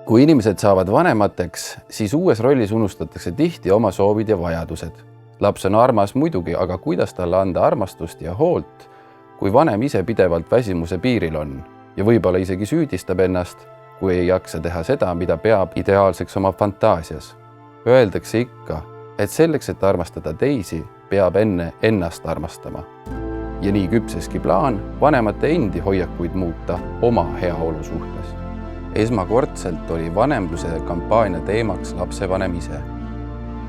Kui inimesed saavad vanemateks, siis uues rollis unustatakse tihti oma soovid ja vajadused. Laps on armas muidugi, aga kuidas talle anda armastust ja hoolt, kui vanem ise pidevalt väsimuse piiril on ja võib-olla isegi süüdistab ennast, kui ei jaksa teha seda, mida peab ideaalseks oma fantaasias. Öeldakse ikka, et selleks, et armastada teisi, peab enne ennast armastama. Ja nii küpseski plaan vanemate endi hoiakuid muuta oma heaolu suhtes. Esmakordselt oli vanemluse kampaania teemaks lapsevanem ise.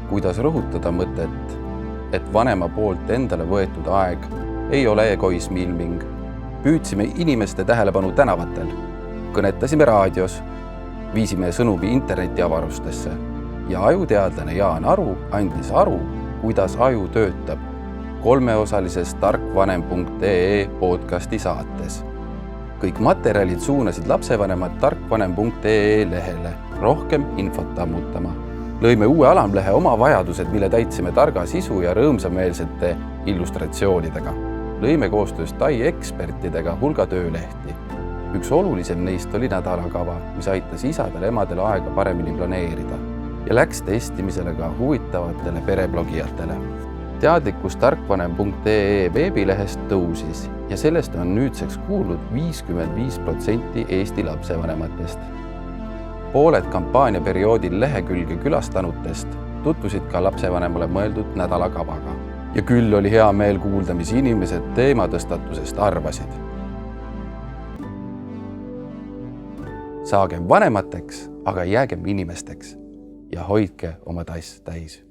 Kuidas rõhutada mõtet, et vanema poolt endale võetud aeg ei ole egoismi ilming. Püüdsime inimeste tähelepanu tänavatel, kõnetasime raadios, viisime sõnumi internetiavarustesse ja ajuteadlane Jaan Aru andis aru, kuidas aju töötab 3-osalises tarkvanem.ee podcasti saates. Kõik materjalid suunasid lapsevanemad tarkvanem.ee lehele rohkem infot ammutama. Lõime uue alamlehe oma vajadused, mille täitsime targa sisu ja rõõmsameelsete illustratsioonidega. Lõime koostöös Tai ekspertidega hulga töölehti. Üks olulisem neist oli nädalakava, mis aitas isadel emadel aega paremini planeerida ja läks testimisele ka huvitavatele pereblogijatele. Teadlikkus tarkvanem.ee veebilehest tõusis ja sellest on nüüdseks kuulnud 55% Eesti lapsevanematest. Pooled kampaaniaperioodil lehekülge külastanutest tutvusid ka lapsevanemale mõeldud nädalakavaga. Ja küll oli hea meel kuulda, mis inimesed teematõstatusest arvasid. Saagem vanemateks, aga jäägem inimesteks ja hoidke oma tass täis.